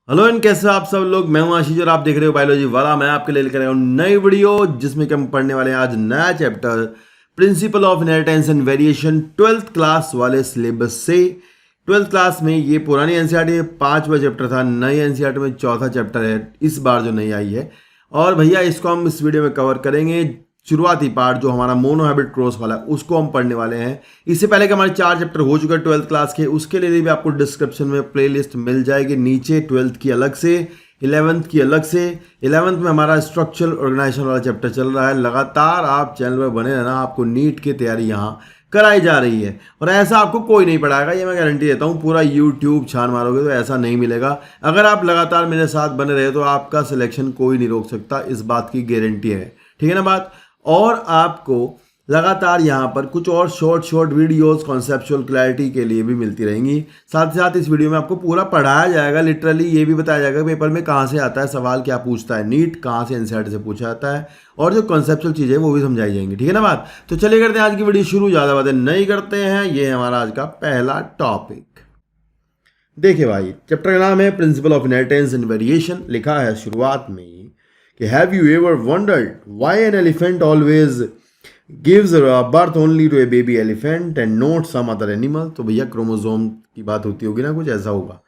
Hello and कैसे हो आप सब लोग। मैं हूं आशीष और आप देख रहे हो बायोलॉजी वाला। मैं आपके लिए लेकर आया हूं नई वीडियो जिसमें कि हम पढ़ने वाले हैं आज नया chapter principal of inheritance and variation 12th class वाले सिलेबस से। 12th क्लास में ये पुरानी एनसीईआरटी 5वां चैप्टर था, नई एनसीईआरटी में 4था चैप्टर है इस बार जो नई आई है। और भैया इसको हम इस वीडियो में कवर करेंगे। शुरुआती पार्ट जो हमारा मोनो हैबिट क्रॉस वाला उसको हम पढ़ने वाले हैं। इससे पहले कि हमारे 4 चैप्टर हो चुके हैं 12th क्लास के, उसके लिए भी आपको डिस्क्रिप्शन में प्लेलिस्ट मिल जाएगी नीचे। 12th की अलग से, 11th की अलग से। 11th में हमारा स्ट्रक्चरल ऑर्गेनाइजेशन वाला चैप्टर चल रहा है। लगातार आप चैनल पर बने रहना, आपको नीट की तैयारी यहाँ कराई जा रही है और ऐसा आपको कोई नहीं पढ़ाएगा, ये मैं गारंटी देता हूँ। पूरा यूट्यूब छान मारोगे तो ऐसा नहीं मिलेगा। अगर आप लगातार मेरे साथ बने रहे तो आपका सिलेक्शन कोई नहीं रोक सकता, इस बात की गारंटी है। ठीक है ना बात। और आपको लगातार यहाँ पर कुछ और शॉर्ट वीडियोस कॉन्सेप्चुअल क्लैरिटी के लिए भी मिलती रहेंगी। साथ ही साथ इस वीडियो में आपको पूरा पढ़ाया जाएगा, लिटरली ये भी बताया जाएगा पेपर में कहाँ से आता है सवाल, क्या पूछता है नीट, कहाँ से एनसीईआरटी से पूछा जाता है, और जो कॉन्सेप्चुअल चीज़ें वो भी समझाई जाएंगी। ठीक है ना बात। तो चलिए करते हैं आज की वीडियो शुरू, ज़्यादा बातें नहीं करते हैं। ये है हमारा आज का पहला टॉपिक। देखिए भाई, चैप्टर का नाम है principle of inheritance and variation. लिखा है शुरुआत में कि have you ever wondered why an elephant always gives birth only to a baby elephant and not some other animal. तो भैया क्रोमोसोम की बात होती होगी ना, कुछ ऐसा होगा।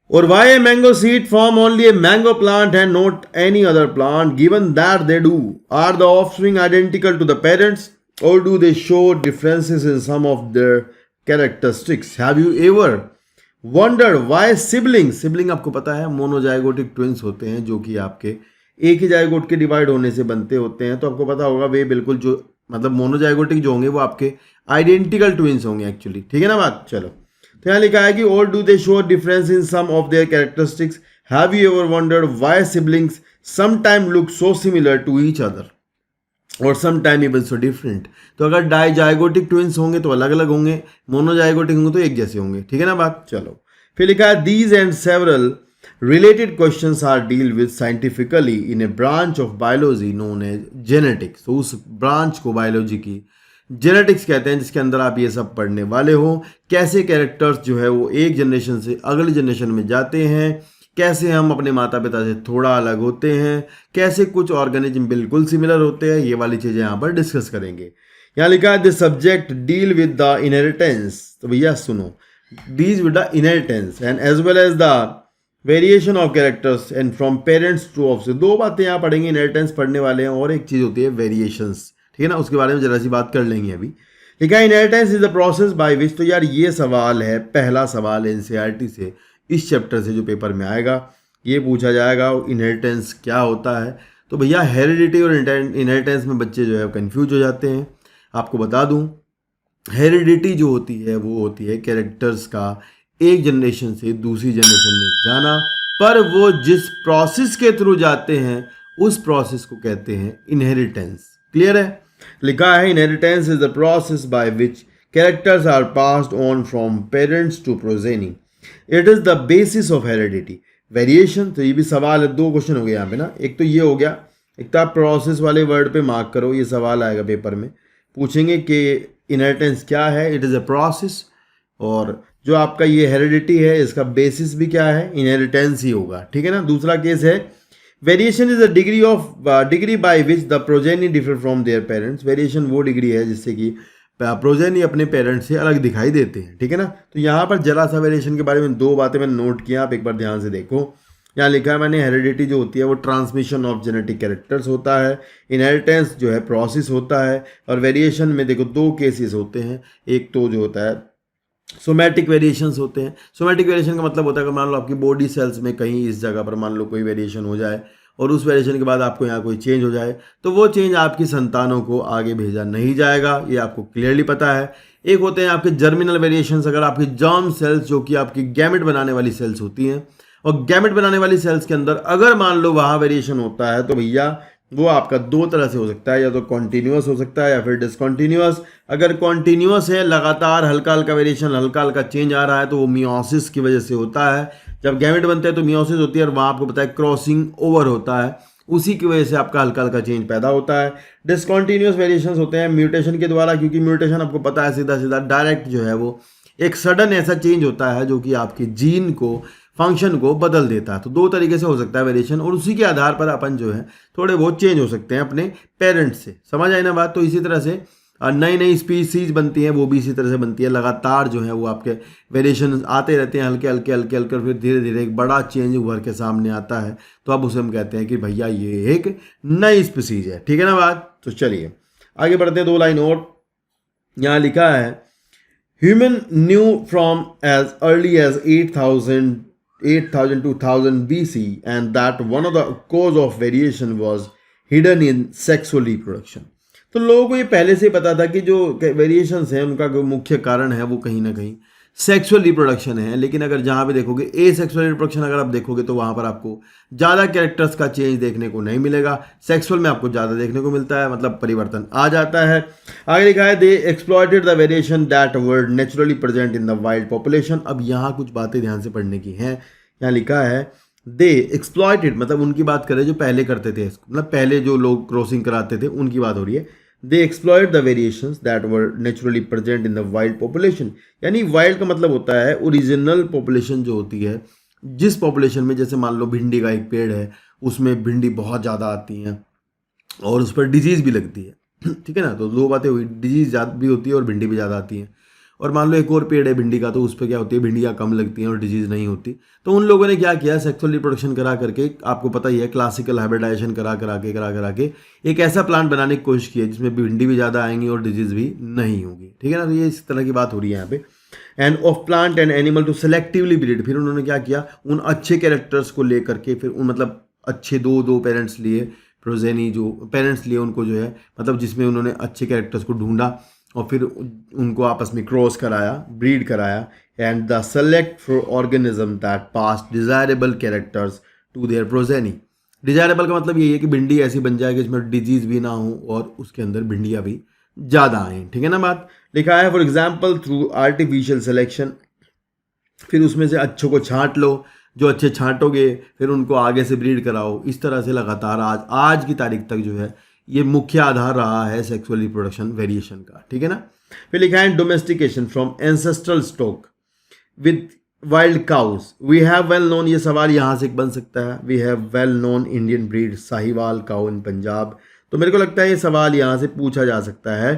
और why a mango seed form only a mango plant and not any other plant given that they do are the offspring identical to the parents or do they show differences in some of their characteristics. Have you ever wondered why sibling आपको पता है monozygotic twins होते हैं जो कि आपके एक ही zygote के डिवाइड होने से बनते होते हैं। तो आपको पता होगा वे बिल्कुल जो मतलब मोनोजाइगोटिक जो होंगे वो आपके आइडेंटिकल ट्विंस होंगे एक्चुअली। ठीक है ना बात। चलो, तो यहाँ लिखा है कि और do they show difference in some of their characteristics. Have you ever wondered why siblings sometime look so similar to each other और समटाइम इवन सो डिफरेंट। तो अगर डाइजाइगोटिक ट्विंस होंगे तो अलग अलग होंगे, मोनोजाइगोटिक होंगे तो एक जैसे होंगे। ठीक है ना बात। चलो, फिर लिखा है these and several related questions are deal with scientifically in a branch of biology known as genetics। तो उस ब्रांच को बायोलॉजी की जेनेटिक्स कहते हैं जिसके अंदर आप ये सब पढ़ने वाले हो। कैसे कैरेक्टर्स जो है वो एक जनरेशन से अगली जनरेशन में जाते हैं, कैसे हम अपने माता पिता से थोड़ा अलग होते हैं, कैसे कुछ ऑर्गेनिज्म बिल्कुल सिमिलर होते हैं, ये वाली चीज़ें यहाँ पर डिस्कस करेंगे। यहाँ लिखा है this subject deal with the inheritance. तो भैया सुनो, deals with the inheritance and as well as the variation of characters and from parents to off से। दो बातें यहाँ पढ़ेंगे, इनहेरिटेंस पढ़ने वाले हैं और एक चीज़ होती है वेरिएशंस। ठीक है ना, उसके बारे में जरा सी बात कर लेंगे अभी। ठीक है, inheritance is the process by विच। तो यार ये सवाल है, पहला सवाल एनसीईआरटी से इस चैप्टर से जो पेपर में आएगा, ये पूछा जाएगा इनहेरिटेंस क्या होता है। तो भैया हेरिडिटी और इनहेरिटेंस में बच्चे जो है कन्फ्यूज हो जाते हैं। आपको बता दूँ, हेरिडिटी जो होती है वो होती है कैरेक्टर्स का एक जनरेशन से दूसरी जनरेशन में जाना, पर वो जिस प्रोसेस के थ्रू जाते हैं उस प्रोसेस को कहते हैं इनहेरिटेंस। क्लियर है। लिखा है inheritance is the process by which characters are passed on from parents to progeny. It is the basis of heredity. Variation, तो ये भी सवाल है, 2 क्वेश्चन हो गए यहाँ पे ना। एक तो ये हो गया, एक तो आप प्रोसेस वाले वर्ड पे मार्क करो, ये सवाल आएगा पेपर में, पूछेंगे कि इनहेरिटेंस क्या है, इट इज़ अ प्रोसेस। और जो आपका ये हेरिडिटी है इसका बेसिस भी क्या है, इनहेरिटेंस ही होगा। ठीक है ना। दूसरा केस है variation is a degree by which the progeny differ from their parents. Variation वो डिग्री है जिससे कि प्रोजेनी अपने पेरेंट्स से अलग दिखाई देते हैं। ठीक है ना। तो यहाँ पर जरा सा वेरिएशन के बारे में 2 बातें मैंने नोट किया, आप एक बार ध्यान से देखो। यहाँ लिखा है मैंने हेरिडिटी जो होती है वो ट्रांसमिशन ऑफ जेनेटिक कैरेक्टर्स होता है, इनहेरिटेंस जो है प्रोसेस होता है, और वेरिएशन में देखो 2 केसेस होते हैं। एक तो जो होता है सोमैटिक वेरिएशंस होते हैं। सोमैटिक वेरिएशन का मतलब होता है कि मान लो आपकी बॉडी सेल्स में कहीं इस जगह पर मान लो कोई वेरिएशन हो जाए और उस वेरिएशन के बाद आपको यहाँ कोई चेंज हो जाए, तो वो चेंज आपकी संतानों को आगे भेजा नहीं जाएगा, ये आपको क्लियरली पता है। एक होते हैं आपके जर्मिनल वेरिएशंस। अगर आपकी जर्म सेल्स जो कि आपकी गैमेट बनाने वाली सेल्स होती हैं, और गैमेट बनाने वाली सेल्स के अंदर अगर मान लो वहाँ वेरिएशन होता है तो भैया वो आपका 2 तरह से हो सकता है, या तो कॉन्टीन्यूअस हो सकता है या फिर डिसकॉन्टीन्यूअस। अगर कॉन्टीन्यूअस है, लगातार हल्का हल्का वेरिएशन, हल्का हल्का चेंज आ रहा है, तो वो मियोसिस की वजह से होता है। जब गैमेट बनते हैं तो मियोसिस होती है और वहाँ आपको पता है क्रॉसिंग ओवर होता है, उसी की वजह से आपका हल्का हल्का चेंज पैदा होता है। डिसकॉन्टीन्यूअस वेरिएशंस होते हैं म्यूटेशन के द्वारा, क्योंकि म्यूटेशन आपको पता है सीधा सीधा डायरेक्ट जो है वो एक सडन ऐसा चेंज होता है जो कि आपके जीन को फंक्शन को बदल देता है। तो दो तरीके से हो सकता है वेरिएशन, और उसी के आधार पर अपन जो है थोड़े बहुत चेंज हो सकते हैं अपने पेरेंट्स से। समझ आई ना बात? तो इसी तरह से नई नई स्पीसीज बनती हैं, वो भी इसी तरह से बनती है। लगातार जो है वो आपके वेरिएशन आते रहते हैं, हल्के हल्के हल्के हल्के, फिर धीरे धीरे एक बड़ा चेंज उभर के सामने आता है। तो अब उसे हम कहते हैं कि भैया ये एक नई स्पीसीज है। ठीक है ना बात? तो चलिए आगे बढ़ते हैं, 2 लाइन और। यहाँ लिखा है human knew from as early as 8000 to 1000 BC and that one of the cause of variation was hidden in sexual reproduction। तो लोगों को ये पहले से पता था कि जो वेरिएशंस हैं उनका जो मुख्य कारण है वो कहीं ना कहीं सेक्सुअल रिप्रोडक्शन है। लेकिन अगर जहाँ पे देखोगे ए सेक्सुअल रिप्रोडक्शन अगर आप देखोगे तो वहाँ पर आपको ज़्यादा कैरेक्टर्स का चेंज देखने को नहीं मिलेगा। सेक्सुअल में आपको ज़्यादा देखने को मिलता है, मतलब परिवर्तन आ जाता है। आगे लिखा है they exploited the variation that were naturally present in the wild population. अब यहाँ कुछ बातें ध्यान से पढ़ने की हैं। यहाँ लिखा है दे एक्सप्लॉइटेड, मतलब उनकी बात करें जो पहले करते थे, मतलब पहले जो लोग क्रॉसिंग कराते थे उनकी बात हो रही है। दे exploit the variations that were naturally present in the wild population. यानी वाइल्ड का मतलब होता है ओरिजिनल पॉपुलेशन जो होती है, जिस पॉपुलेशन में जैसे मान लो भिंडी का एक पेड़ है, उसमें भिंडी बहुत ज़्यादा आती हैं और उस पर डिजीज़ भी लगती है। ठीक है ना? तो दो बातें हुई, डिजीज़ ज़्यादा भी होती है और भिंडी भी ज़्यादा आती है। और मान लो एक और पेड़ है भिंडी का, तो उस पर क्या होती है, भिंडियाँ कम लगती हैं और डिजीज़ नहीं होती। तो उन लोगों ने क्या किया, सेक्सुअल रिप्रोडक्शन करा करके, आपको पता ही है क्लासिकल हाइब्रिडाइजेशन करा करा के एक ऐसा प्लांट बनाने की कोशिश की है जिसमें भिंडी भी ज़्यादा आएंगी और डिजीज़ भी नहीं होगी। ठीक है ना? तो ये इस तरह की बात हो रही है यहाँ पे। And of plant and animal to selectively breed. फिर उन्होंने क्या किया, उन अच्छे कैरेक्टर्स को लेकर के, फिर उन मतलब अच्छे दो पेरेंट्स लिए, प्रोजेनी जो पेरेंट्स लिए उनको जो है, मतलब जिसमें उन्होंने अच्छे कैरेक्टर्स को ढूंढा और फिर उनको आपस में क्रॉस कराया, ब्रीड कराया। And the select for organism that pass desirable characters to their progeny. Desirable का मतलब यही है कि भिंडी ऐसी बन जाए कि इसमें डिजीज भी ना हो और उसके अंदर भिंडियाँ भी ज़्यादा आएँ। ठीक है ना बात? लिखा है for example through artificial selection. फिर उसमें से अच्छों को छांट लो, जो अच्छे छांटोगे फिर उनको आगे से ब्रीड कराओ। इस तरह से लगातार आज की तारीख तक जो है ये मुख्य आधार रहा है सेक्सुअल रिप्रोडक्शन वेरिएशन का। ठीक है ना? फिर लिखा है domestication from ancestral stock with wild cows we have well known. ये सवाल यहाँ से बन सकता है, we have well known Indian breed Sahiwal cow in Punjab. तो मेरे को लगता है ये सवाल यहाँ से पूछा जा सकता है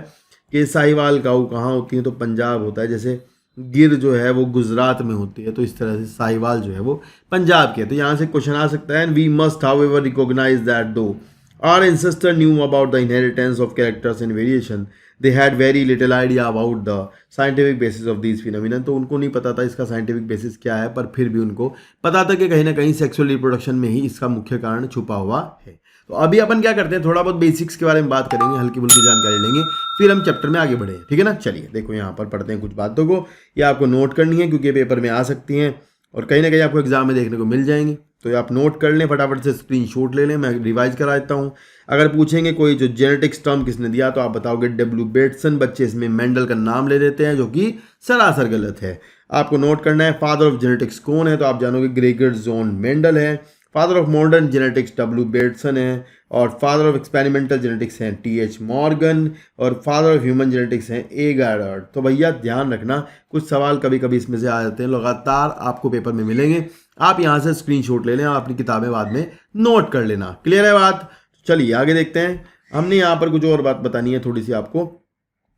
कि साहिवाल काउ कहाँ होती है, तो पंजाब होता है। जैसे गिर जो है वो गुजरात में होती है, तो इस तरह से साहिवाल जो है वो पंजाब के है। तो यहाँ से क्वेश्चन आ सकता है, we must however recognise that though our ancestor knew about the inheritance of characters and variation, they had very little idea about the scientific basis of these phenomena। तो उनको नहीं पता था इसका साइंटिफिक बेसिस क्या है, पर फिर भी उनको पता था कि कहीं ना कहीं सेक्सुअल रिप्रोडक्शन में ही इसका मुख्य कारण छुपा हुआ है। तो अभी अपन क्या करते हैं, थोड़ा बहुत बेसिक्स के बारे में बात करेंगे, हल्की फुल्की जानकारी लेंगे, फिर हम चैप्टर में आगे बढ़े। ठीक है ना? चलिए देखो यहाँ पर पढ़ते हैं कुछ बातों को, ये आपको नोट करनी है क्योंकि पेपर में आ सकती हैं और कहीं ना कहीं आपको एग्जाम में देखने को मिल जाएंगी। तो आप नोट कर लें, फटाफट से स्क्रीनशॉट ले लें, मैं रिवाइज करा देता हूँ। अगर पूछेंगे कोई जो जेनेटिक्स टर्म किसने दिया, तो आप बताओगे डब्ल्यू बेटसन। बच्चे इसमें मेंडल का नाम ले देते हैं, जो कि सरासर गलत है। आपको नोट करना है फादर ऑफ जेनेटिक्स कौन है, तो आप जानोगे ग्रेगर जॉन मेंडल है। Father of modern genetics W Bateson है। और फादर ऑफ एक्सपेरिमेंटल जेनेटिक्स हैं टी.एच. मॉर्गन। और फादर ऑफ ह्यूमन जेनेटिक्स हैं ए. गैडर्ड। तो भैया ध्यान रखना, कुछ सवाल कभी कभी इसमें से आ जाते हैं, लगातार आपको पेपर में मिलेंगे। आप यहाँ से स्क्रीनशॉट ले लें, अपनी किताबें बाद में नोट कर लेना। क्लियर है बात? चलिए आगे देखते हैं। हमने यहाँ पर कुछ और बात बतानी है थोड़ी सी आपको,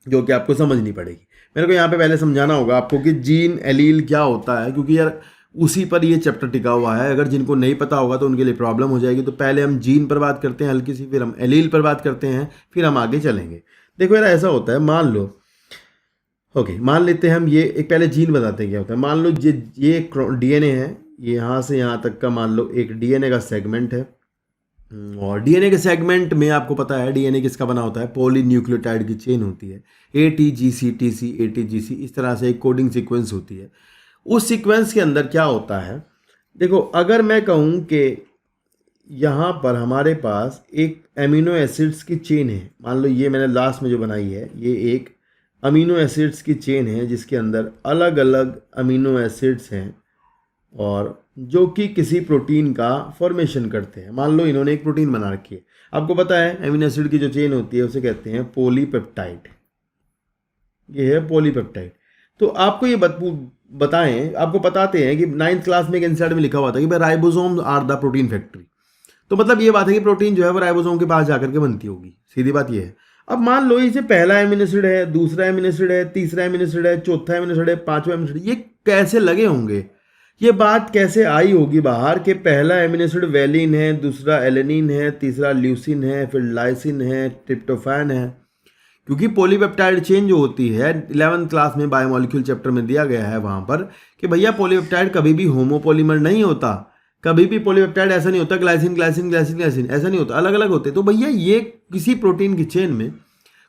जो कि आपको समझनी पड़ेगी। मेरे को यहाँ पे पहले समझाना होगा आपको कि जीन एलील क्या होता है, क्योंकि यार उसी पर ये चैप्टर टिका हुआ है। अगर जिनको नहीं पता होगा तो उनके लिए प्रॉब्लम हो जाएगी। तो पहले हम जीन पर बात करते हैं हल्की सी, फिर हम एलील पर बात करते हैं, फिर हम आगे चलेंगे। देखो यार ऐसा होता है, मान लो मान लेते हैं हम ये एक पहले जीन बताते हैं क्या होता है। मान लो ये डीएनए है, ये यहाँ से यहाँ तक का मान लो एक डीएनए का सेगमेंट है। और डीएनए के सेगमेंट में आपको पता है डीएनए किसका बना होता है, पॉलीन्यूक्लियोटाइड की चेन होती है, ATGC TC ATGC, इस तरह से एक कोडिंग सीक्वेंस होती है। उस सीक्वेंस के अंदर क्या होता है, देखो अगर मैं कहूँ कि यहाँ पर हमारे पास एक अमीनो एसिड्स की चेन है, मान लो ये मैंने लास्ट में जो बनाई है, ये एक अमीनो एसिड्स की चेन है जिसके अंदर अलग अलग अमीनो एसिड्स हैं और जो कि किसी प्रोटीन का फॉर्मेशन करते हैं। मान लो इन्होंने एक प्रोटीन बना रखी है, आपको पता है अमीनो एसिड की जो चेन होती है उसे कहते हैं पॉलीपेप्टाइड। ये है पॉलीपेप्टाइड। तो आपको ये बताएं, आपको बताते हैं कि 9th क्लास में एक एनसीईआरटी में लिखा हुआ था कि भाई ribosome are the protein factory. तो मतलब ये बात है कि प्रोटीन जो है वो राइबोसोम के पास जाकर के बनती होगी, सीधी बात ये है। अब मान लो इसे पहला एमिनो एसिड है, दूसरा एमिनो एसिड है, तीसरा एमिनो एसिड है, चौथा एमिनो एसिड है, पांचवा एमिनो एसिड, ये कैसे लगे होंगे, ये बात कैसे आई होगी बाहर कि पहला एमिनो एसिड वेलिन है, दूसरा एलेनिन है, तीसरा ल्यूसिन है, फिर लाइसिन है, ट्रिप्टोफैन है। क्योंकि पॉलीपेप्टाइड चेन जो होती है 11th क्लास में बायोमोलिक्यूल चैप्टर में दिया गया है वहां पर कि भैया पॉलीपेप्टाइड कभी भी होमोपॉलीमर नहीं होता, कभी भी पॉलीपेप्टाइड ऐसा नहीं होता ग्लाइसिन ग्लाइसिन ग्लाइसिन ग्लाइसिन, ऐसा नहीं होता, अलग अलग होते। तो भैया ये किसी प्रोटीन की चेन में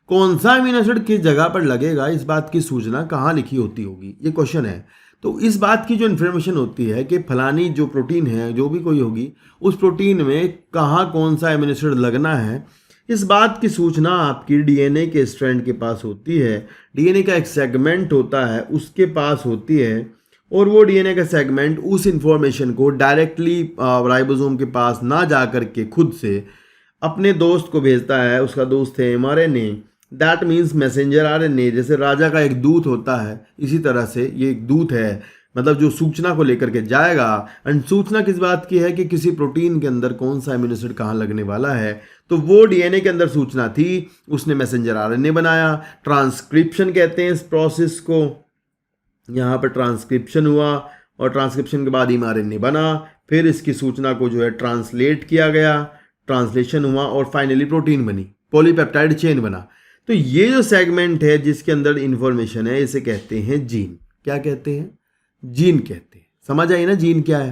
कौन सा अमीनो एसिड किस जगह पर लगेगा, इस बात की सूचना कहाँ लिखी होती होगी, ये क्वेश्चन है। तो इस बात की जो इन्फॉर्मेशन होती है कि फलानी जो प्रोटीन है जो भी कोई होगी उस प्रोटीन में कहाँ कौन सा अमीनो एसिड लगना है, इस बात की सूचना आपकी डीएनए के स्ट्रैंड के पास होती है। डीएनए का एक सेगमेंट होता है उसके पास होती है, और वो डीएनए का सेगमेंट उस इंफॉर्मेशन को डायरेक्टली राइबोसोम के पास ना जा करके खुद से अपने दोस्त को भेजता है। उसका दोस्त है mRNA, that means messenger RNA. जैसे राजा का एक दूत होता है, इसी तरह से ये एक दूत है, मतलब जो सूचना को लेकर के जाएगा। एंड सूचना किस बात की है कि किसी प्रोटीन के अंदर कौन सा एमिनो एसिड कहाँ लगने वाला है। तो वो डीएनए के अंदर सूचना थी, उसने मैसेंजर आरएनए बनाया। ट्रांसक्रिप्शन कहते हैं इस प्रोसेस को। यहाँ पर ट्रांसक्रिप्शन हुआ और ट्रांसक्रिप्शन के बाद एमआरएनए बना, फिर इसकी सूचना को जो है ट्रांसलेट किया गया, ट्रांसलेशन हुआ और फाइनली प्रोटीन बनी, पॉलीपेप्टाइड चेन बना। तो ये जो सेगमेंट है जिसके अंदर इंफॉर्मेशन है इसे कहते हैं जीन। क्या कहते हैं? जीन कहते हैं। समझ आई ना जीन क्या है?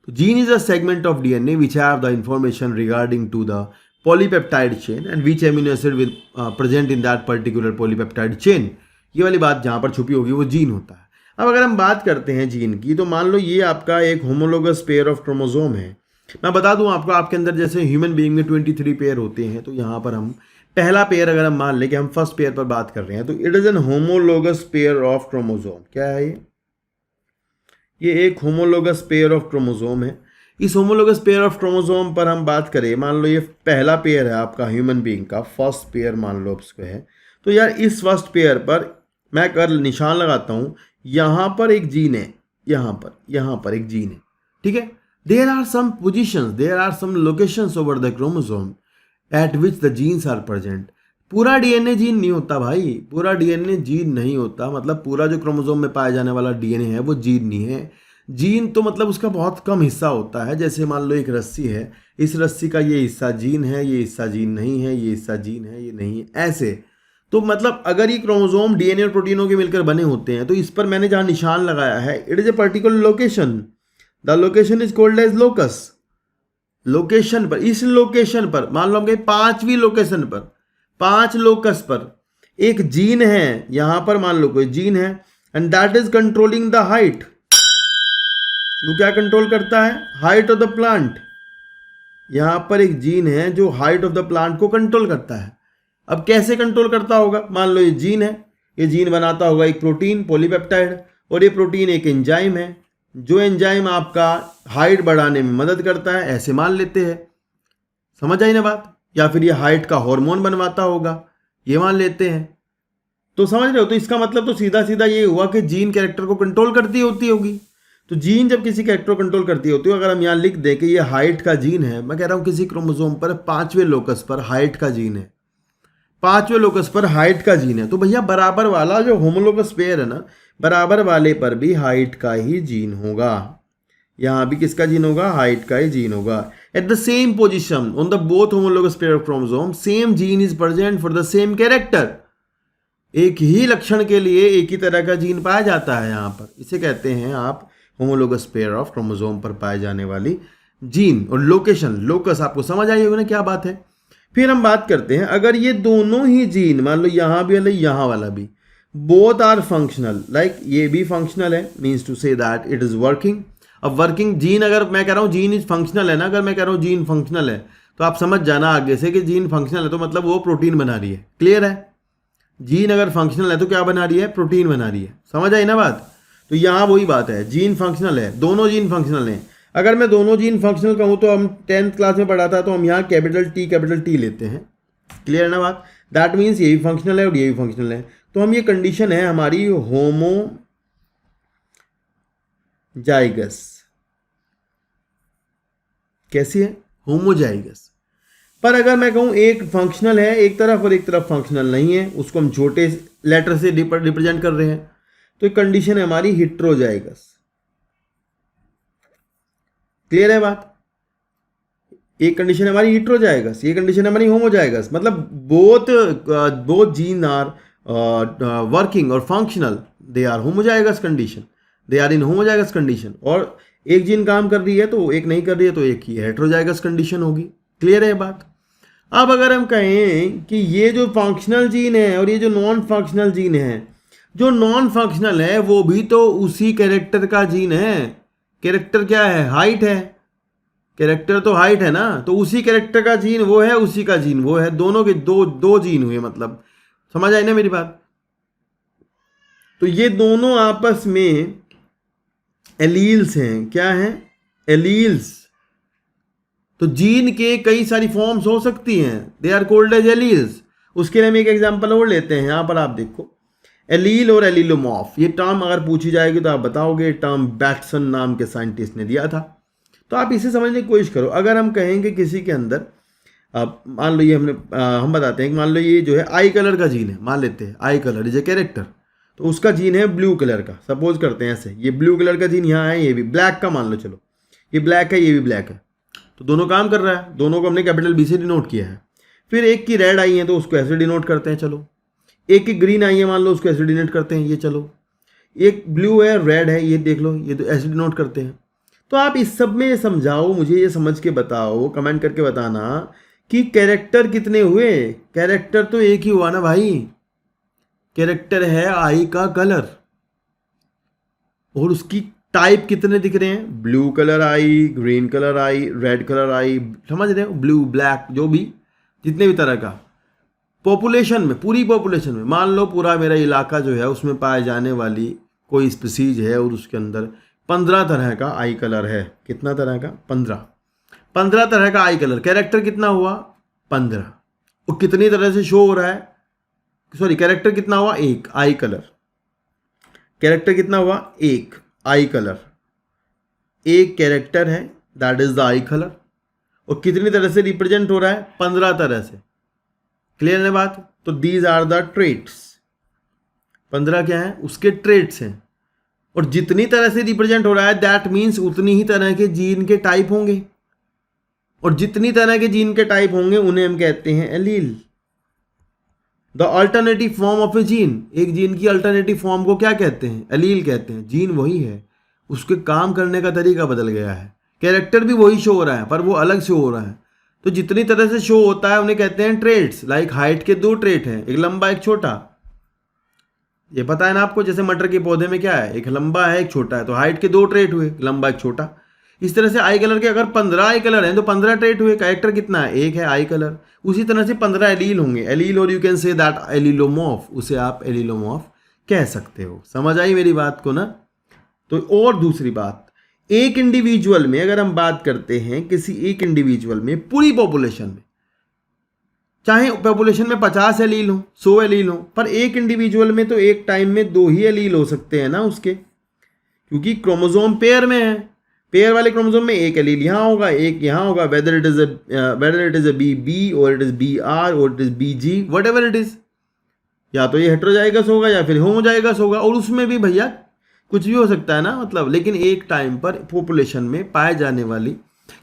तो gene is a segment of DNA which have the information regarding to the polypeptide chain and which amino acid will present in that particular polypeptide chain. ये वाली बात जहाँ पर छुपी होगी वो जीन होता है। अब अगर हम बात करते हैं जीन की, तो मान लो ये आपका एक होमोलोगस पेयर ऑफ क्रोमोसोम है। मैं बता दूं आपको, आपके अंदर जैसे ह्यूमन बीइंग में 23 पेयर होते हैं, तो यहाँ पर हम पहला पेयर अगर हम मान लें कि हम फर्स्ट पेयर पर बात कर रहे हैं, तो it is an homologous pair of chromosome. क्या है ये एक होमोलोगस पेयर ऑफ क्रोमोसोम है। इस होमोलोगस पेयर ऑफ क्रोमोसोम पर हम बात करें, मान लो ये पहला पेयर है आपका ह्यूमन बीइंग का, फर्स्ट पेयर मान लो उसको है। तो यार इस फर्स्ट पेयर पर मैं कर निशान लगाता हूँ, यहाँ पर एक जीन है, यहाँ पर एक जीन है, ठीक है। There are some positions, there are some locations over the chromosome at which the genes are present. पूरा डीएनए जीन नहीं होता भाई, पूरा डीएनए जीन नहीं होता, मतलब पूरा जो क्रोमोसोम में पाया जाने वाला डीएनए है वो जीन नहीं है। जीन तो मतलब उसका बहुत कम हिस्सा होता है। जैसे मान लो एक रस्सी है, इस रस्सी का ये हिस्सा जीन है, ये हिस्सा जीन नहीं है, ये हिस्सा जीन है, ये नहीं है, ऐसे। तो मतलब अगर ये क्रोमोसोम डीएनए और प्रोटीनों के मिलकर बने होते हैं, तो इस पर मैंने जहाँ निशान लगाया है, it is a particular location, the location is called as locus. Location पर, इस लोकेशन पर मान लो हम 5वीं लोकेशन पर, 5 लोकस पर एक जीन है, यहां पर मान लो कोई जीन है, and that is controlling the height. वो क्या कंट्रोल करता है? Height of the plant. यहां पर एक जीन है जो हाइट ऑफ द प्लांट को कंट्रोल करता है। अब कैसे कंट्रोल करता होगा? मान लो ये जीन है, ये जीन बनाता होगा एक प्रोटीन पॉलीपेप्टाइड, और ये प्रोटीन एक एंजाइम है, जो एंजाइम आपका हाइट बढ़ाने में मदद करता है, ऐसे मान लेते हैं। समझ आई ना बात? या फिर ये हाइट का हार्मोन बनवाता होगा, ये मान लेते हैं। तो समझ रहे हो? तो इसका मतलब तो सीधा सीधा ये हुआ कि जीन कैरेक्टर को कंट्रोल करती होती होगी। तो जीन जब किसी कैरेक्टर को कंट्रोल करती होती है, अगर हम यहाँ लिख दें कि ये हाइट का जीन है, मैं कह रहा हूँ किसी क्रोमोसोम पर 5वें लोकस पर हाइट का जीन है, 5वें लोकस पर हाइट का जीन है, तो भैया बराबर वाला जो होमोलोगस पेयर है ना, बराबर वाले पर भी हाइट का ही जीन होगा। यहाँ भी किसका जीन होगा? हाइट का ही जीन होगा। At the same position on the both homologous pair of chromosome same gene is present for the same character. एक ही लक्षण के लिए एक ही तरह का जीन पाया जाता है यहाँ पर, इसे कहते हैं आप होमोलोगस पेयर ऑफ क्रोमोसोम पर पाए जाने वाली जीन। और लोकेशन, लोकस आपको समझ आई होगी ना क्या बात है। फिर हम बात करते हैं, अगर ये दोनों ही जीन, मान लो यहाँ भी वाला यहाँ वाला भी, बोथ आर फंक्शनल, लाइक ये भी फंक्शनल है, means to say that it is working. अब वर्किंग जीन, अगर मैं कह रहा हूँ जीन इज फंक्शनल है ना, अगर मैं कह रहा हूँ जीन फंक्शनल है, तो आप समझ जाना आगे से कि जीन फंक्शनल है तो मतलब वो प्रोटीन बना रही है। क्लियर है? जीन अगर फंक्शनल है तो क्या बना रही है? प्रोटीन बना रही है। समझ आई ना बात? तो यहाँ वही बात है, जीन फंक्शनल है, दोनों जीन फंक्शनल हैं। अगर मैं दोनों जीन फंक्शनल कहूँ तो हम 10th क्लास में पढ़ा था, तो हम यहाँ कैपिटल टी लेते हैं। क्लियर है ना बात? दैट मीन्स ये भी फंक्शनल है और ये भी फंक्शनल है। तो हम ये कंडीशन है हमारी होमोजाइगस। कैसी है? होमोजाइगस। पर अगर मैं कहूं एक फंक्शनल है एक तरफ और एक तरफ फंक्शनल नहीं है, उसको हम छोटे लेटर से रिप्रेजेंट कर रहे हैं, तो एक कंडीशन है हमारी हिट्रोजाइगस। क्लियर है बात? एक कंडीशन हमारी हिट्रोजाइगस, ये कंडीशन है हमारी होमोजाइगस। मतलब बोथ जीन आर वर्किंग और functional, they are homozygous condition, they are in homozygous condition. और एक जीन काम कर रही है तो एक नहीं कर रही है, तो एक ही हेट्रोजाइगस कंडीशन होगी। क्लियर है बात? अब अगर हम कहें कि ये जो फंक्शनल जीन है और ये जो नॉन फंक्शनल जीन है, जो नॉन फंक्शनल है वो भी तो उसी कैरेक्टर का जीन है। कैरेक्टर क्या है? हाइट है। कैरेक्टर तो हाइट है ना, तो उसी कैरेक्टर का जीन वो है, उसी का जीन वो है, दोनों के दो जीन हुए। मतलब समझ आई ना मेरी बात? तो ये दोनों आपस में एलील्स हैं। क्या हैं? एलील्स। तो जीन के कई सारी फॉर्म्स हो सकती हैं, they are called as alleles. उसके लिए हम एक एग्जांपल और लेते हैं। यहां पर आप देखो, एलील और एलीलोमॉर्फ, ये टर्म अगर पूछी जाएगी तो आप बताओगे, टर्म बैटसन नाम के साइंटिस्ट ने दिया था। तो आप इसे समझने की कोशिश करो। अगर हम कहेंगे किसी के अंदर, मान लो ये हम बताते हैं कि मान लो ये जो है आई कलर का जीन है, मान लेते हैं आई कलर इज ए कैरेक्टर, तो उसका जीन है ब्लू कलर का। सपोज करते हैं ऐसे, ये ब्लू कलर का जीन यहाँ है, ये भी ब्लैक का मान लो, चलो ये ब्लैक है ये भी ब्लैक है, तो दोनों काम कर रहा है, दोनों को हमने कैपिटल बी से डिनोट किया है। फिर एक की रेड आई है तो उसको ऐसे डिनोट करते हैं, चलो। एक की ग्रीन आई है मान लो, उसको ऐसे डिनोट करते हैं, ये चलो। एक ब्लू है रेड है, ये देख लो, ये तो ऐसे डिनोट करते हैं। तो आप इस सब में समझाओ, मुझे ये समझ के बताओ, कमेंट करके बताना कि कैरेक्टर कितने हुए। कैरेक्टर तो एक ही हुआ ना भाई। कैरेक्टर है आई का कलर, और उसकी टाइप कितने दिख रहे हैं? Blue colour I, green colour I, red colour I, समझ रहे हो? ब्लू ब्लैक जो भी जितने भी तरह का। पॉपुलेशन में, पूरी पॉपुलेशन में मान लो पूरा मेरा इलाका जो है उसमें पाए जाने वाली कोई स्पीसीज है और उसके अंदर 15 तरह का आई कलर है। कितना तरह का? 15 तरह का आई कलर। कैरेक्टर कितना हुआ? 15। और कितनी तरह से शो हो रहा है? सॉरी, कैरेक्टर कितना हुआ? एक। आई कलर कैरेक्टर कितना हुआ? एक आई कलर। एक कैरेक्टर है, that is the I colour. और कितनी तरह से रिप्रेजेंट हो रहा है? 15 तरह से। क्लियर है बात? तो दीज आर द ट्रेट्स। 15 क्या है? उसके ट्रेट्स हैं। और जितनी तरह से रिप्रेजेंट हो रहा है दैट मीन्स उतनी ही तरह के जीन के टाइप होंगे, और जितनी तरह के जीन के टाइप होंगे उन्हें हम कहते हैं allele. The alternative form of A gene, एक जीन की अल्टरनेटिव फॉर्म को क्या कहते हैं? एलील कहते हैं। जीन वही है, उसके काम करने का तरीका बदल गया है। कैरेक्टर भी वही शो हो रहा है पर वो अलग शो हो रहा है। तो जितनी तरह से शो होता है उन्हें कहते हैं ट्रेट्स। लाइक हाइट के 2 ट्रेट हैं, एक लंबा एक छोटा। ये पता है ना आपको, जैसे मटर के पौधे में क्या है, एक लंबा है एक छोटा है, तो हाइट के 2 ट्रेट हुए, लंबा एक छोटा। इस तरह से आई कलर के अगर 15 आई कलर हैं तो 15 ट्रेट हुए। कैरेक्टर कितना है? एक है आई कलर। उसी तरह से 15 एलील होंगे, एलील, और यू कैन से दैट एलीलोमॉर्फ, उसे आप एलीलोमॉर्फ कह सकते हो। समझ आई मेरी बात को ना? तो और दूसरी बात, एक इंडिविजुअल में अगर हम बात करते हैं, किसी एक इंडिविजुअल में, पूरी पॉपुलेशन में, चाहे पॉपुलेशन में 50 एलील हो, 100 एलील हो, पर एक इंडिविजुअल में तो एक टाइम में 2 ही एलील हो सकते हैं ना उसके, क्योंकि क्रोमोसोम पेयर में है। पेयर वाले क्रोमोसोम में एक एलील यहाँ होगा, एक यहाँ होगा, whether it is a b और इट इज BR और it is BG, whatever it is. या तो ये हेट्रोजाइगस होगा या फिर होमोजाइगस होगा, और उसमें भी भैया कुछ भी हो सकता है ना, मतलब। लेकिन एक टाइम पर पॉपुलेशन में पाए जाने वाली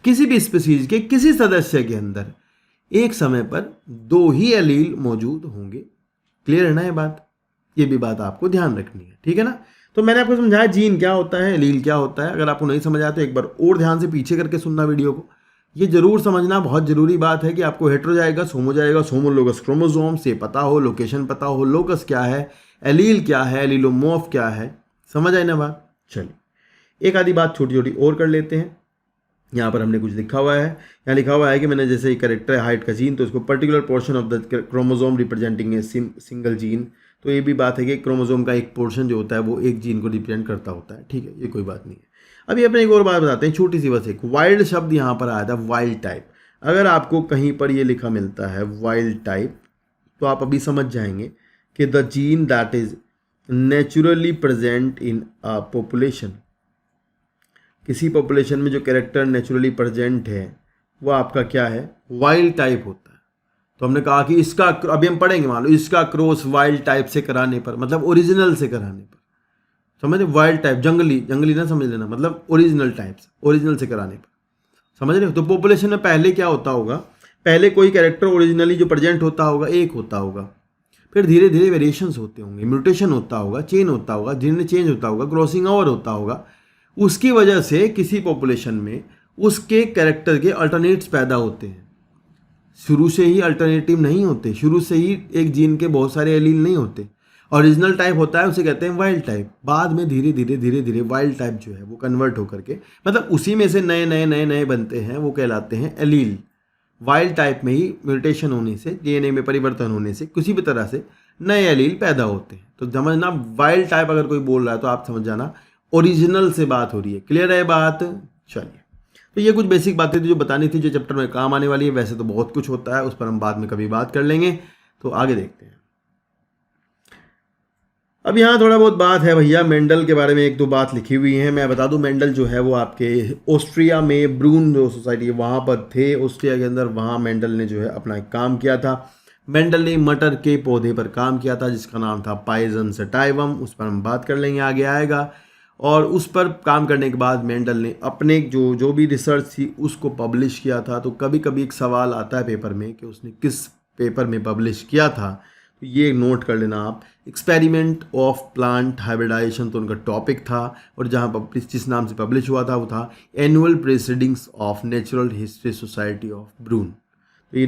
किसी भी स्पीसीज के किसी सदस्य के अंदर एक समय पर 2 ही एलील मौजूद होंगे। क्लियर है ना ये बात? ये भी बात आपको ध्यान रखनी है, ठीक है ना? तो मैंने आपको समझाया जीन क्या होता है, एलील क्या होता है। अगर आपको नहीं समझ आया तो एक बार और ध्यान से पीछे करके सुनना वीडियो को। ये जरूर समझना, बहुत जरूरी बात है कि आपको हेट्रोजाइगस, होमोजाइगस, होमोलोगस क्रोमोसोम से पता हो, लोकेशन पता हो, लोकस क्या है, एलील क्या है, एलीलोमॉर्फ क्या है। समझ आई ना बात? चलिए एक आधी बात छोटी छोटी और कर लेते हैं। यहाँ पर हमने कुछ लिखा हुआ है, यहाँ लिखा हुआ है कि मैंने जैसे करेक्टर है हाइट का जीन, तो इसको particular portion of the chromosome representing a single gene. तो ये भी बात है कि क्रोमोसोम का एक पोर्शन जो होता है वो एक जीन को रिप्रेजेंट करता होता है, ठीक है, ये कोई बात नहीं है। अभी अपने एक और बात बताते हैं, छोटी सी बस। एक वाइल्ड शब्द यहाँ पर आया था, वाइल्ड टाइप। अगर आपको कहीं पर ये लिखा मिलता है वाइल्ड टाइप, तो आप अभी समझ जाएंगे कि the gene that is naturally present in a population, किसी पॉपुलेशन में जो कैरेक्टर नेचुरली प्रेजेंट है वो आपका क्या है, वाइल्ड टाइप होता है। तो हमने कहा कि इसका, अभी हम पढ़ेंगे, मान लो इसका क्रॉस वाइल्ड टाइप से कराने पर, मतलब ओरिजिनल से कराने पर, समझ, वाइल्ड टाइप, जंगली ना समझ लेना, मतलब ओरिजिनल टाइप्स, ओरिजिनल से कराने पर, समझ रहे हो। तो पॉपुलेशन में पहले क्या होता होगा, पहले कोई कैरेक्टर ओरिजिनली जो प्रेजेंट होता होगा एक होता होगा, फिर धीरे धीरे वेरिएशंस होते होंगे, म्यूटेशन होता होगा, चेंज होता होगा, धीरे चेंज होता होगा, क्रॉसिंग ओवर होता होगा, उसकी वजह से किसी पॉपुलेशन में उसके कैरेक्टर के अल्टरनेट्स पैदा होते हैं। शुरू से ही अल्टरनेटिव नहीं होते, शुरू से ही एक जीन के बहुत सारे एलील नहीं होते। ओरिजिनल टाइप होता है, उसे कहते हैं वाइल्ड टाइप। बाद में धीरे धीरे वाइल्ड टाइप जो है वो कन्वर्ट होकर के, मतलब उसी में से नए बनते हैं, वो कहलाते हैं एलील। वाइल्ड टाइप में ही म्यूटेशन होने से, डीएनए में परिवर्तन होने से किसी भी तरह से नए एलील पैदा होते हैं। तो समझना, वाइल्ड टाइप अगर कोई बोल रहा है तो आप समझ जाना ओरिजिनल से बात हो रही है। क्लियर है बात? चलिए, तो ये कुछ बेसिक बातें थी जो बतानी थी, जो चैप्टर में काम आने वाली है। वैसे तो बहुत कुछ होता है, उस पर हम बाद में कभी बात कर लेंगे। तो आगे देखते हैं। अब यहाँ थोड़ा बहुत बात है भैया, मेंडल के बारे में एक दो बात लिखी हुई है। मैं बता दूं, मेंडल जो है वो आपके ऑस्ट्रिया में ब्रून जो सोसाइटी है वहाँ पर थे, ऑस्ट्रिया के अंदर। वहाँ मेंडल ने जो है अपना एक काम किया था। मेंडल ने मटर के पौधे पर काम किया था जिसका नाम था पाइजन सटाइवम, उस पर हम बात कर लेंगे, आगे आएगा। और उस पर काम करने के बाद मेंडल ने अपने जो भी रिसर्च थी उसको पब्लिश किया था। तो कभी कभी एक सवाल आता है पेपर में कि उसने किस पेपर में पब्लिश किया था, तो ये नोट कर लेना आप। एक्सपेरिमेंट ऑफ प्लांट हाइब्रिडाइजेशन तो उनका टॉपिक था, और जहाँ पब्लिश, जिस नाम से पब्लिश हुआ था वो था annual proceedings of natural history society of Brunn. तो ये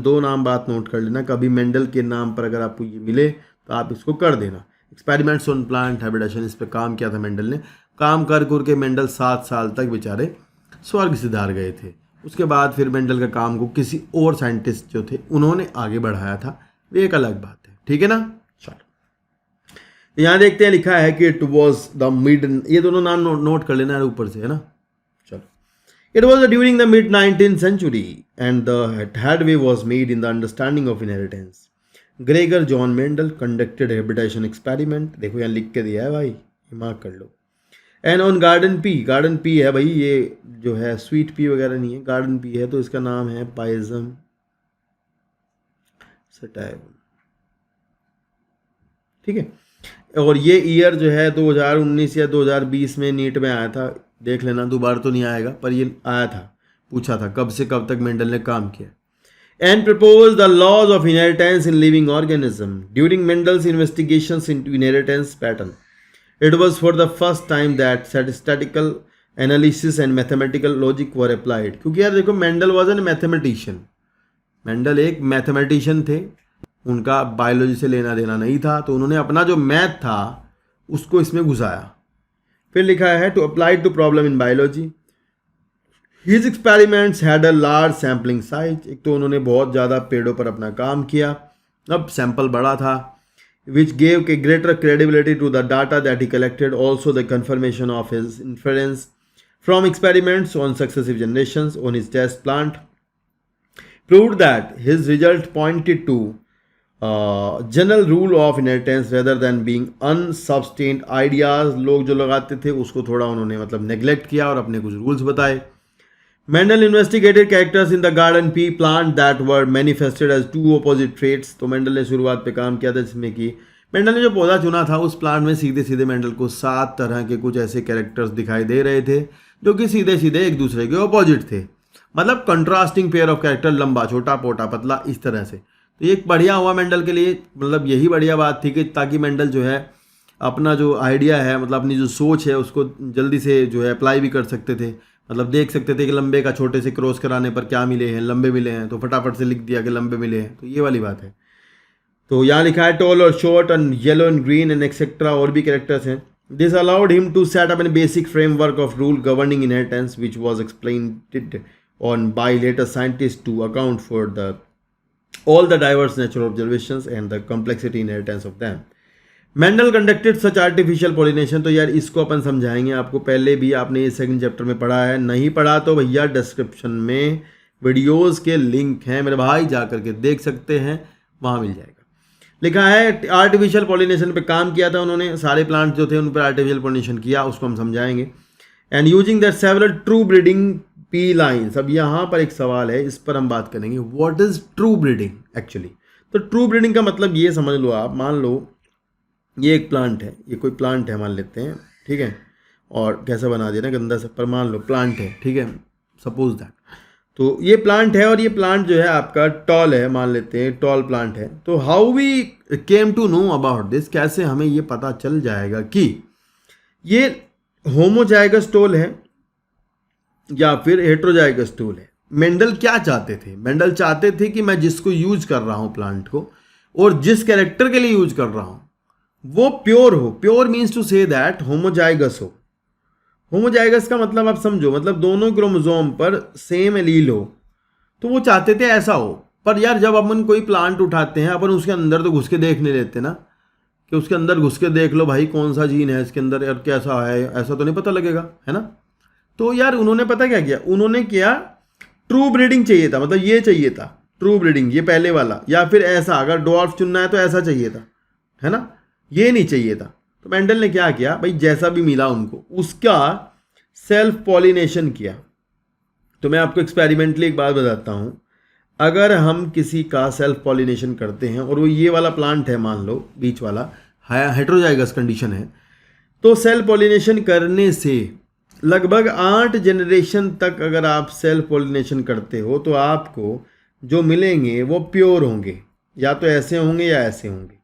दो नाम बात नोट कर लेना। कभी मेंडल के नाम पर अगर आपको ये मिले तो आप इसको कर देना। एक्सपेरिमेंट्स ऑन प्लांट हाइब्रिडाइजेशन, इस पर काम किया था मेंडल ने। काम कर के मेंडल 7 साल तक बेचारे स्वर्ग सिधार गए थे। उसके बाद फिर मेंडल का काम को किसी और साइंटिस्ट जो थे उन्होंने आगे बढ़ाया था, वो एक अलग बात है। ठीक है ना? चलो, यहाँ देखते हैं, लिखा है कि इट वॉज द मिड, ये दोनों नाम नोट कर लेना है ऊपर से, है ना। चलो, it was during the mid 19th century and the headway was made in the understanding of inheritance. Gregor John Mendel conducted hybridisation experiment, देखो यहाँ लिख के दिया है भाई, मार्क कर लो। एंड ऑन गार्डन पी है भाई, ये जो है स्वीट पी वगैरह नहीं है, गार्डन पी है, तो इसका नाम है पाइजम सटाइवम। ठीक है, और ये ईयर जो है 2019 या 2020 में नीट में आया था, देख लेना, दोबारा तो नहीं आएगा, पर ये आया था, पूछा था कब से कब तक मेंडल ने काम किया। And proposed the laws of inheritance in living organism. During Mendel's investigations into inheritance pattern, it was for the first time that statistical analysis and mathematical logic were applied. क्योंकि यार देखो, Mendel was an mathematician, Mendel एक mathematician थे, उनका biology से लेना देना नहीं था, तो उन्होंने अपना जो मैथ था उसको इसमें घुसाया। फिर लिखा है to apply to problem in biology. His experiments had a large sampling size, एक तो उन्होंने बहुत ज़्यादा पेड़ों पर अपना काम किया, अब सैंपल बड़ा था, which gave a greater credibility to the data that he collected, also the confirmation of his inference from experiments on successive generations on his test plant proved that his result pointed to general rule of inheritance rather than being unsubstantiated ideas. लोग जो लगाते थे उसको थोड़ा उन्होंने मतलब neglect किया और अपने कुछ रूल्स बताए। Mendel investigated characters in the garden pea plant that were manifested as two opposite traits. तो मेंडल ने शुरुआत पे काम किया था जिसमें कि मेंडल ने जो पौधा चुना था उस प्लांट में सीधे सीधे मेंडल को 7 तरह के कुछ ऐसे कैरेक्टर्स दिखाई दे रहे थे जो कि सीधे सीधे एक दूसरे के ऑपोजिट थे, मतलब कंट्रास्टिंग पेयर ऑफ कैरेक्टर, लंबा छोटा मोटा पतला, इस तरह से। तो ये बढ़िया हुआ मेंडल के लिए, मतलब यही बढ़िया बात थी कि ताकि मेंडल जो है अपना जो आइडिया है, मतलब अपनी जो सोच है उसको जल्दी से जो है अप्लाई भी कर सकते थे। मतलब देख सकते थे कि लंबे का छोटे से क्रॉस कराने पर क्या मिले हैं, लंबे मिले हैं तो फटाफट से लिख दिया कि लंबे मिले हैं। तो ये वाली बात है। तो यहाँ लिखा है टॉल और short and yellow and green and etcetera, और भी कैरेक्टर्स हैं। This allowed him to set up an basic framework of rule governing inheritance which was explained on by later scientist to account for the all the diverse natural observations and the complexity inheritance of them. Mendel conducted such artificial pollination। तो यार इसको अपन समझाएंगे आपको, पहले भी आपने ये second chapter में पढ़ा है, नहीं पढ़ा तो भैया डिस्क्रिप्शन में वीडियोस के लिंक हैं मेरे भाई, जा करके देख सकते हैं, वहाँ मिल जाएगा। लिखा है आर्टिफिशियल पॉलिनेशन पे काम किया था उन्होंने, सारे प्लांट जो थे उन पर आर्टिफिशियल पॉलिनेशन किया, उसको हम समझाएंगे। And using that several true breeding P lines. अब यहाँ पर एक सवाल है, इस पर हम बात करेंगे, what is true breeding actually. तो ट्रू ब्रीडिंग का मतलब ये समझ लो आप, मान लो ये एक प्लांट है, ये कोई प्लांट है मान लेते हैं, ठीक है, और कैसा बना दिया ना गंदा सा, पर मान लो प्लांट है, ठीक है, सपोज दैट। तो ये प्लांट है और ये प्लांट जो है आपका टॉल है, मान लेते हैं टॉल प्लांट है। तो how we came to know about this, कैसे हमें ये पता चल जाएगा कि ये होमोजाइगस टोल है या फिर हेट्रोजाइगस टोल है। मेंडल क्या चाहते थे, मेंडल चाहते थे कि मैं जिसको यूज कर रहा हूं प्लांट को और जिस कैरेक्टर के लिए यूज कर रहा हूं वो प्योर हो। Pure means to say that homozygous हो। होमोजाइगस का मतलब आप समझो, मतलब दोनों क्रोमोसोम पर सेम एलील हो, तो वो चाहते थे ऐसा हो। पर यार जब अपन कोई प्लांट उठाते हैं अपन उसके अंदर तो घुस के देख नहीं लेते ना, कि उसके अंदर घुस के देख लो भाई कौन सा जीन है इसके अंदर और कैसा है, ऐसा तो नहीं पता लगेगा, है ना। तो यार उन्होंने पता क्या किया, उन्होंने किया ट्रू ब्रीडिंग चाहिए था, मतलब ये चाहिए था ट्रू ब्रीडिंग, ये पहले वाला, या फिर ऐसा अगर डॉर्फ चुनना है तो ऐसा चाहिए था, है ना, ये नहीं चाहिए था। तो मेंडल ने क्या किया भाई, जैसा भी मिला उनको उसका सेल्फ पॉलिनेशन किया। तो मैं आपको एक्सपेरिमेंटली एक बात बताता हूं, अगर हम किसी का सेल्फ पॉलिनेशन करते हैं और वो ये वाला प्लांट है मान लो, बीच वाला हेट्रोजाइगस कंडीशन है, तो सेल्फ पॉलिनेशन करने से लगभग 8 जनरेशन तक अगर आप सेल्फ पॉलिनेशन करते हो तो आपको जो मिलेंगे वो प्योर होंगे, या तो ऐसे होंगे या ऐसे होंगे,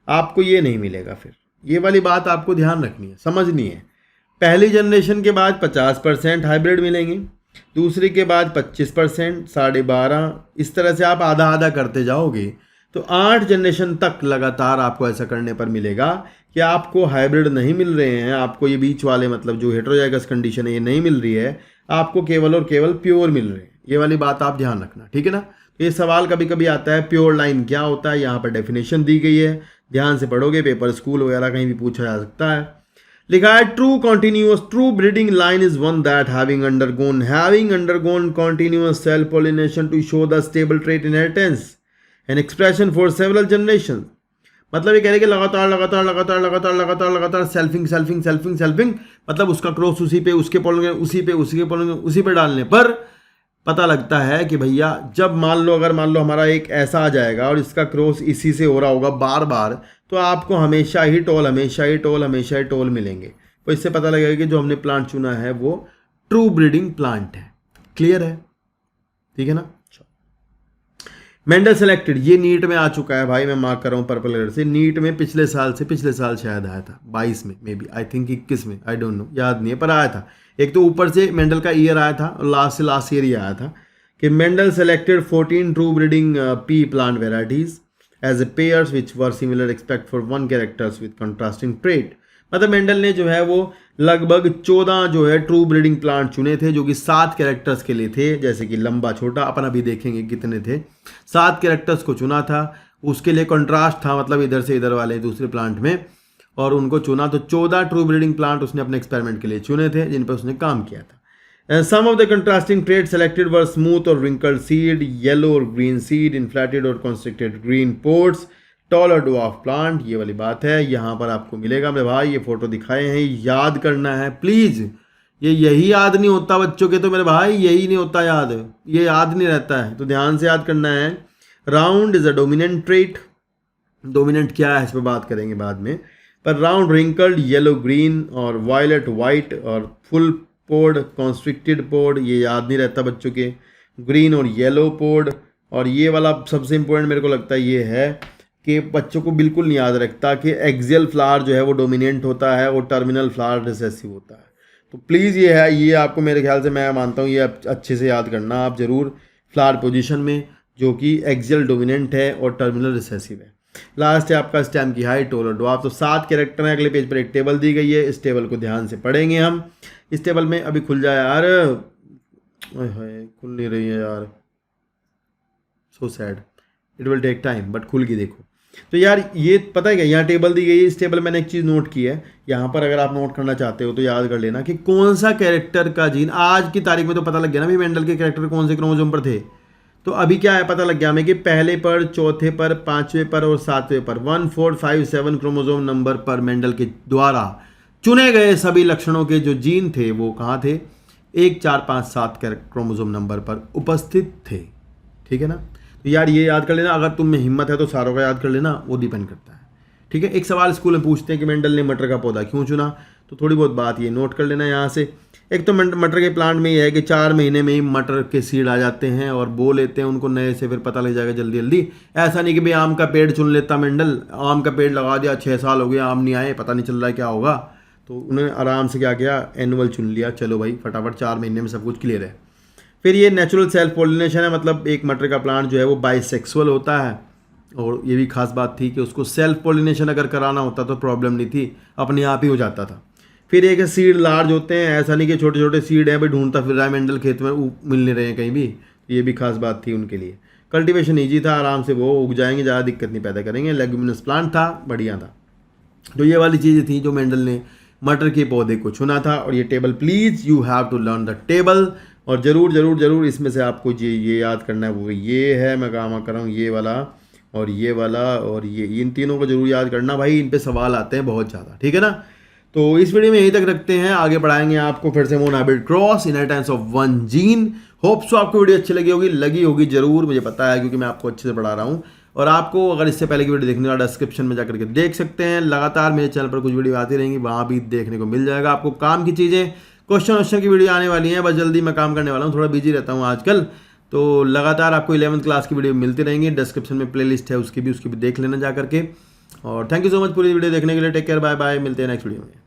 आपको ये नहीं मिलेगा। फिर ये वाली बात आपको ध्यान रखनी है, समझनी है। पहली जनरेशन के बाद 50% हाइब्रिड मिलेंगे, दूसरी के बाद 25%, 12.5, इस तरह से आप आधा आधा करते जाओगे तो 8 जनरेशन तक लगातार आपको ऐसा करने पर मिलेगा कि आपको हाइब्रिड नहीं मिल रहे हैं, आपको ये बीच वाले मतलब जो हेट्रोजाइगस कंडीशन है ये नहीं मिल रही है, आपको केवल और केवल प्योर मिल रहे हैं। ये वाली बात आप ध्यान रखना, ठीक है ना। तो ये सवाल कभी कभी आता है प्योर लाइन क्या होता है, यहाँ पर डेफिनेशन दी गई है, ध्यान से पढ़ोगे, पेपर स्कूल वगैरह कहीं भी पूछा जा सकता है। लिखा है true continuous true breeding line is one that having undergone continuous self pollination to show the stable trait inheritance and expression for several generation. मतलब ये कह रहे कि लगातार लगातार लगातार लगातार लगातार लगातार सेल्फिंग, मतलब उसका क्रॉस उसी पे, उसके पॉलिनेशन उसी पे, उसके पॉलिनेशन उसी पे डालने पर पता लगता है कि भैया जब मान लो अगर मान लो हमारा एक ऐसा आ जाएगा और इसका क्रॉस इसी से हो रहा होगा बार बार, तो आपको हमेशा ही टोल मिलेंगे। तो इससे पता लगेगा कि जो हमने प्लांट चुना है वो ट्रू ब्रीडिंग प्लांट है। क्लियर है, ठीक है ना। मेंडल सेलेक्टेड, ये नीट में आ चुका है भाई, मैं मार्क कर रहा हूँ पर्पल कलर से। नीट में पिछले साल शायद आया था, 22 में मे बी, आई थिंक 21 में, आई डोंट नो, याद नहीं है, पर आया था। एक तो ऊपर से मेंडल का ईयर आया था और लास्ट ईयर ही आया था कि Mendel selected 14 true breeding pea plant varieties as a pairs which were similar except for one characters with contrasting trait. मतलब मेंडल ने जो है वो लगभग 14 जो है ट्रू ब्रीडिंग प्लांट चुने थे जो कि 7 कैरेक्टर्स के लिए थे, जैसे कि लंबा छोटा, अपन अभी देखेंगे कितने थे। 7 कैरेक्टर्स को चुना था, उसके लिए कंट्रास्ट था, मतलब इधर से इधर वाले दूसरे प्लांट में, और उनको चुना। तो 14 ट्रू ब्रीडिंग प्लांट उसने अपने एक्सपेरिमेंट के लिए चुने थे जिन पर उसने काम किया था। Some of the contrasting trait selected were smooth और रिंकल्ड सीड, येलो और ग्रीन सीड, इन्फ्लेटेड और कॉन्स्ट्रिक्टेड ग्रीन पोर्ट्स, टॉल और डवार्फ प्लांट। ये वाली बात है, यहाँ पर आपको मिलेगा। मेरे भाई ये फोटो दिखाए हैं, याद करना है प्लीज। ये यही याद नहीं होता बच्चों के, तो मेरे भाई यही नहीं होता याद, ये याद नहीं रहता है, तो ध्यान से याद करना है। Round is a dominant trait, dominant क्या है इस पर बात करेंगे बाद में, पर राउंड रिंकल्ड येलो ग्रीन और वायलेट वाइट और फुल पोर्ड कॉन्स्ट्रिक्टेड पोर्ड, ये याद नहीं रहता बच्चों के। ग्रीन और येलो पोर्ड, और ये वाला सबसे इंपॉर्टेंट मेरे को लगता है ये है कि बच्चों को बिल्कुल नहीं याद रखता कि एक्सियल फ्लावर जो है वो डोमिनेंट होता है और टर्मिनल फ्लावर रिसेसिव होता है। तो प्लीज़ ये है, ये आपको मेरे ख्याल से मैं मानता हूँ ये अच्छे से याद करना आप ज़रूर, फ्लावर पोजीशन में जो कि एक्सियल डोमिनेंट है और टर्मिनल रिसेसिव है। लास्ट है आपका स्टेम की हाइट, टोल और ड्वार्फ। तो 7 कैरेक्टर हैं। अगले पेज पर एक टेबल दी गई है, इस टेबल को ध्यान से पढ़ेंगे हम। इस टेबल में अभी खुल जाए यार, खुल नहीं रही है यार, so sad, it will take time, but खुल गई देखो। तो यार ये पता है क्या, यहाँ टेबल दी गई है, इस टेबल में मैंने एक चीज़ नोट की है, यहाँ पर अगर आप नोट करना चाहते हो तो याद कर लेना कि कौन सा कैरेक्टर का जीन, आज की तारीख में तो पता लग गया ना भाई मेंडल के कैरेक्टर कौन से क्रोमोसोम पर थे। तो अभी क्या है पता लग गया हमें कि पहले पर, चौथे पर, पांचवें पर और सातवें पर 1 4 5 7 क्रोमोसोम नंबर पर मेंडल के द्वारा चुने गए सभी लक्षणों के जो जीन थे वो कहाँ थे, 1 4 5 7 क्रोमोसोम नंबर पर उपस्थित थे। ठीक है ना। तो यार ये याद कर लेना, अगर तुम में हिम्मत है तो सारों का याद कर लेना, वो डिपेंड करता है। ठीक है। एक सवाल स्कूल में पूछते हैं कि मेंडल ने मटर का पौधा क्यों चुना, तो थोड़ी बहुत बात ये नोट कर लेना यहाँ से। एक तो मटर के प्लांट में ये है कि 4 महीने में ही मटर के सीड आ जाते हैं और बो लेते हैं उनको नए से, फिर पता लग जाएगा जल्दी जल्दी। ऐसा नहीं कि भाई आम का पेड़ चुन लेता मेंडल, आम का पेड़ लगा दिया 6 साल हो गया आम नहीं आए, पता नहीं चल रहा है क्या होगा, तो उन्होंने आराम से क्या किया, एनुअल चुन लिया, चलो भाई फटाफट 4 महीने में सब कुछ क्लियर है। फिर ये नेचुरल सेल्फ पॉलिनेशन है, मतलब एक मटर का प्लांट जो है वो बाइसेक्सुअल होता है, और ये भी खास बात थी कि उसको सेल्फ पॉलिनेशन अगर कराना होता तो प्रॉब्लम नहीं थी, अपने आप ही हो जाता था। फिर एक सीड लार्ज होते हैं, ऐसा नहीं कि छोटे छोटे सीड हैं भाई ढूंढता फिर रहा है मेंडल खेत में, मिल नहीं रहे हैं कहीं भी, ये भी खास बात थी उनके लिए। कल्टीवेशन ईजी था, आराम से वो उग जाएंगे, ज़्यादा दिक्कत नहीं पैदा करेंगे, लेग्यूमिनस प्लांट था, बढ़िया था। तो ये वाली चीज़ें थी जो मेंडल ने मटर के पौधे को चुना था। और ये table please you have to learn the table, और ज़रूर ज़रूर ज़रूर इसमें से आपको ये याद करना है, वो ये है, मैं काम कर रहा हूँ ये वाला और ये वाला और ये, इन तीनों को जरूर याद करना भाई, इन पे सवाल आते हैं बहुत ज़्यादा। ठीक है ना। तो इस वीडियो में यहीं तक रखते हैं, आगे बढ़ाएंगे आपको फिर से monohybrid cross inheritance of one gene. Hope so आपको वीडियो अच्छी लगी होगी जरूर, मुझे पता है क्योंकि मैं आपको अच्छे से पढ़ा रहा हूँ। और आपको अगर इससे पहले की वीडियो देखने वाला डिस्क्रिप्शन में जाकर के देख सकते हैं, लगातार मेरे चैनल पर कुछ वीडियो आती रहेंगी, वहाँ भी देखने को मिल जाएगा आपको काम की चीज़ें। क्वेश्चन की वीडियो आने वाली हैं, बस जल्दी मैं काम करने वाला हूँ, थोड़ा बिजी रहता हूँ आजकल, तो लगातार आपको 11th क्लास की वीडियो मिलती रहेंगी। डिस्क्रिप्शन में प्लेलिस्ट है, उसकी भी देख लेना जा करके। और थैंक यू सो मच पूरी वीडियो देखने के लिए। टेक केयर, बाय बाय, मिलते हैं नेक्स्ट वीडियो में।